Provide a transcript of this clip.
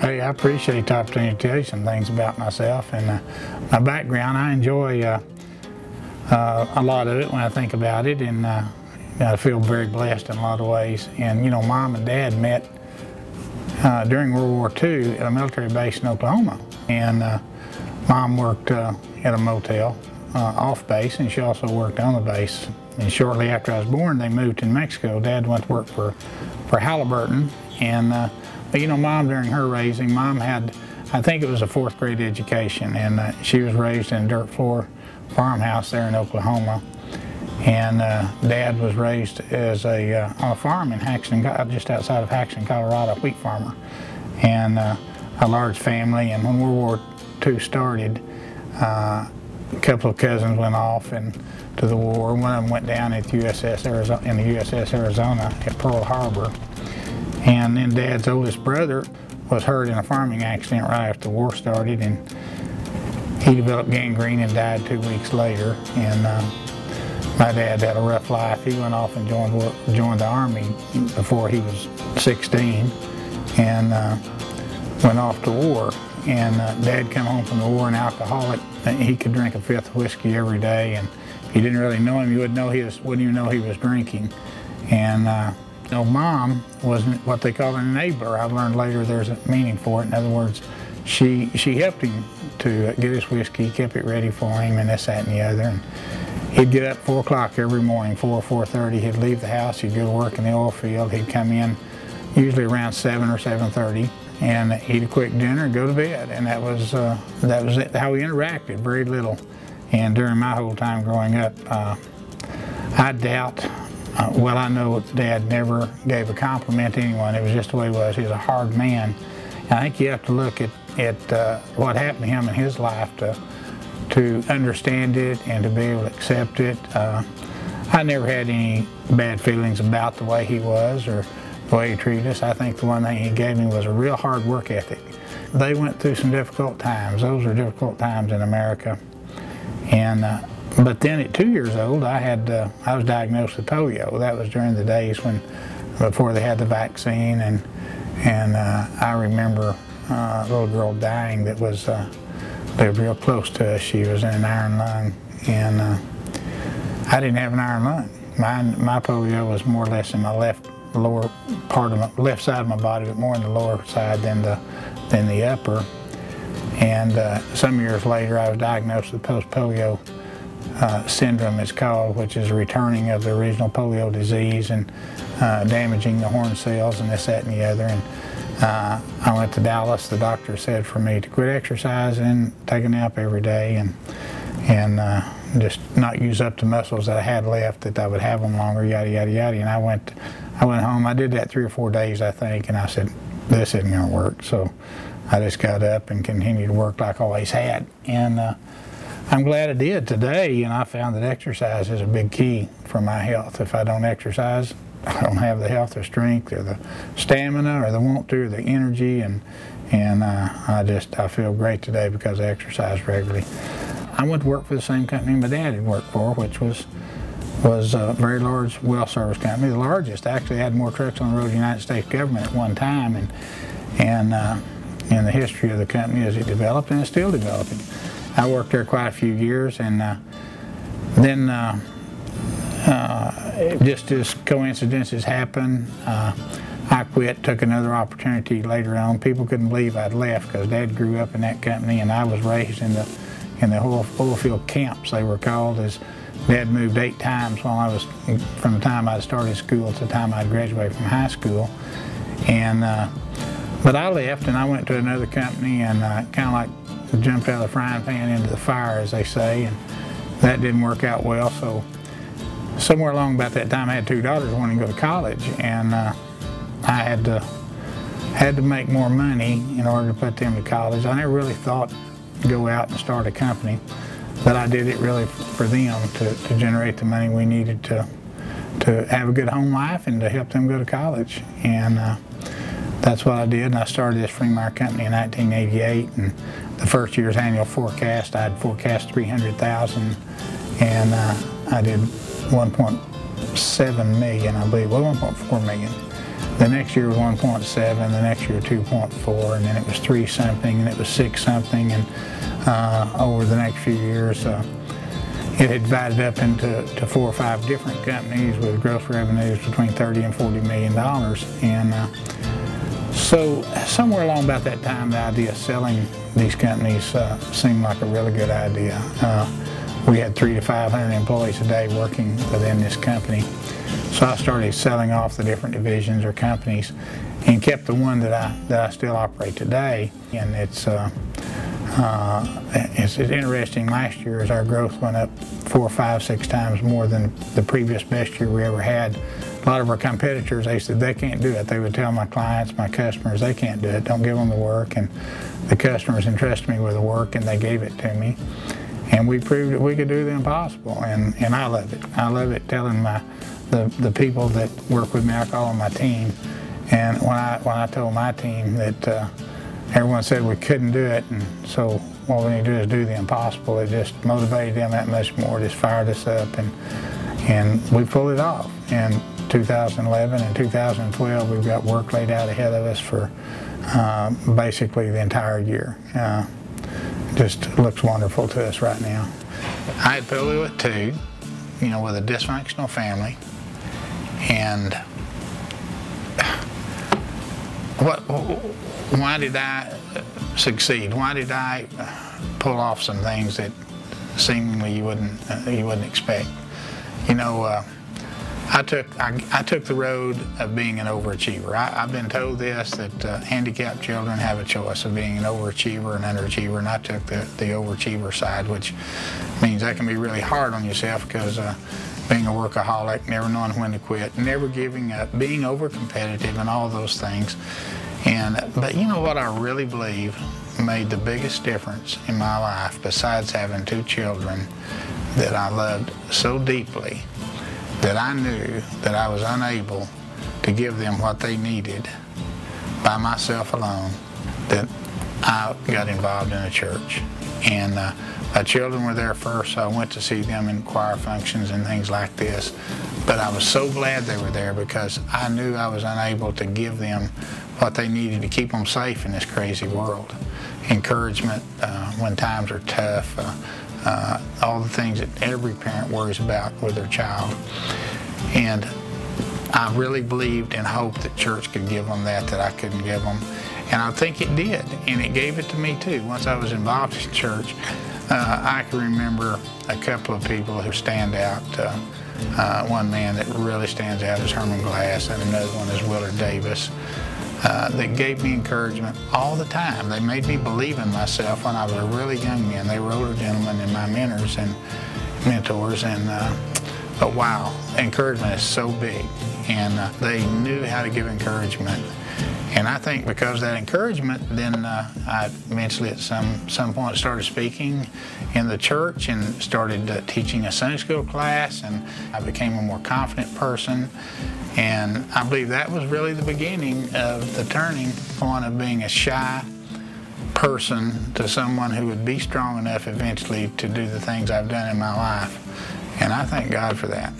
Hey, I appreciate the opportunity to tell you some things about myself and my background. I enjoy a lot of it when I think about it, and I feel very blessed in a lot of ways. And you know, Mom and Dad met during World War II at a military base in Oklahoma. And Mom worked at a motel off base, and she also worked on the base. And shortly after I was born, they moved to New Mexico. Dad went to work for Halliburton. And but you know, Mom, during her raising, Mom had, I think it was a 4th grade education, and she was raised in a dirt floor farmhouse there in Oklahoma. And Dad was raised as on a farm in Haxton, just outside of Haxton, Colorado, a wheat farmer, and a large family. And when World War II started, a couple of cousins went off to the war. One of them went down at USS Arizona, in the USS Arizona at Pearl Harbor. And then Dad's oldest brother was hurt in a farming accident right after the war started, and he developed gangrene and died 2 weeks later. And my dad had a rough life. He went off and joined the Army before he was 16, and went off to war. And Dad came home from the war an alcoholic. He could drink a 5th of whiskey every day, and if you didn't really know him, you wouldn't even know he was drinking. And you know, Mom was what they call an enabler. I've learned later there's a meaning for it. In other words, she helped him to get his whiskey, kept it ready for him, and this, that, and the other. And he'd get up 4 o'clock every morning, 4:30. He'd leave the house. He'd go to work in the oil field. He'd come in usually around 7 or 7:30, and eat a quick dinner and go to bed. And that was it, how we interacted, very little. And during my whole time growing up, I doubt. Well, I know Dad never gave a compliment to anyone. It was just the way he was. He was a hard man. And I think you have to look at what happened to him in his life to understand it and to be able to accept it. I never had any bad feelings about the way he was or the way he treated us. I think the one thing he gave me was a real hard work ethic. They went through some difficult times. Those were difficult times in America. And but then at 2 years old, I was diagnosed with polio. That was during the days before they had the vaccine, and I remember a little girl dying that lived real close to us. She was in an iron lung, and I didn't have an iron lung. My polio was more or less in my lower part of my left side of my body, but more in the lower side than the upper. And some years later, I was diagnosed with post-polio syndrome, it's called, which is a returning of the original polio disease and damaging the horn cells and this, that, and the other. And I went to Dallas. The doctor said for me to quit exercising, take a nap every day, and just not use up the muscles that I had left, that I would have them longer, yada, yada, yada. And I went home. I did that 3 or 4 days, I think, and I said, this isn't going to work. So I just got up and continued to work like I always had. And I'm glad I did today, and I found that exercise is a big key for my health. If I don't exercise, I don't have the health or strength or the stamina or the want to or the energy, and I feel great today because I exercise regularly. I went to work for the same company my dad had worked for, which was a very large well service company, the largest. Actually had more trucks on the road in the United States government at one time, and in the history of the company as it developed, and it's still developing. I worked there quite a few years, and then just as coincidences happen, I quit, took another opportunity later on. People couldn't believe I'd left because Dad grew up in that company, and I was raised in the oil field camps, they were called. As Dad moved 8 times while from the time I started school to the time I graduated from high school. And but I left and I went to another company, and kind of like jumped out of the frying pan into the fire, as they say, and that didn't work out well. So somewhere along about that time, I had 2 daughters wanting to go to college, and I had to make more money in order to put them to college. I never really thought to go out and start a company, but I did it really for them to generate the money we needed to have a good home life and to help them go to college. And that's what I did, and I started this Freemyer company in 1988, and the first year's annual forecast, I had forecast 300,000, and I did 1.7 million, I believe, well, 1.4 million. The next year was 1.7, the next year 2.4, and then it was 3 something, and it was 6 something, and over the next few years, it had divided up into 4 or 5 different companies with gross revenues between $30 and $40 million. And so somewhere along about that time, the idea of selling these companies seemed like a really good idea. We had 300 to 500 employees a day working within this company. So I started selling off the different divisions or companies and kept the one that I still operate today. And it's interesting. Last year, as our growth went up 4, 5, 6 times more than the previous best year we ever had, a lot of our competitors, they said they can't do it. They would tell my clients, my customers, they can't do it. Don't give them the work. And the customers entrusted me with the work, and they gave it to me. And we proved that we could do the impossible. And I love it. I love it telling the people that work with me, I call them my team. And when I told my team that everyone said we couldn't do it, and so what we need to do is do the impossible, it just motivated them that much more, just fired us up, and we pulled it off. In 2011 and 2012, we've got work laid out ahead of us for basically the entire year. Just looks wonderful to us right now. I had polio at 2, you know, with a dysfunctional family, and why did I succeed? Why did I pull off some things that seemingly you wouldn't expect? You know, I took the road of being an overachiever. I've been told this, that handicapped children have a choice of being an overachiever and underachiever, and I took the overachiever side, which means that can be really hard on yourself because being a workaholic, never knowing when to quit, never giving up, being over-competitive and all those things. But you know what I really believe made the biggest difference in my life, besides having 2 children that I loved so deeply, that I knew that I was unable to give them what they needed by myself alone, that I got involved in a church. And my children were there first, so I went to see them in choir functions and things like this. But I was so glad they were there because I knew I was unable to give them what they needed to keep them safe in this crazy world. Encouragement when times are tough, all the things that every parent worries about with their child. And I really believed and hoped that church could give them that I couldn't give them. And I think it did, and it gave it to me too. Once I was involved in church, I can remember a couple of people who stand out. One man that really stands out is Herman Glass, and another one is Willard Davis. That gave me encouragement all the time. They made me believe in myself when I was a really young man. They were older gentlemen and my mentors and mentors, but wow, encouragement is so big, and they knew how to give encouragement. And I think because of that encouragement, then I eventually at some point started speaking in the church and started teaching a Sunday school class, and I became a more confident person. And I believe that was really the beginning of the turning point of being a shy person to someone who would be strong enough eventually to do the things I've done in my life. And I thank God for that.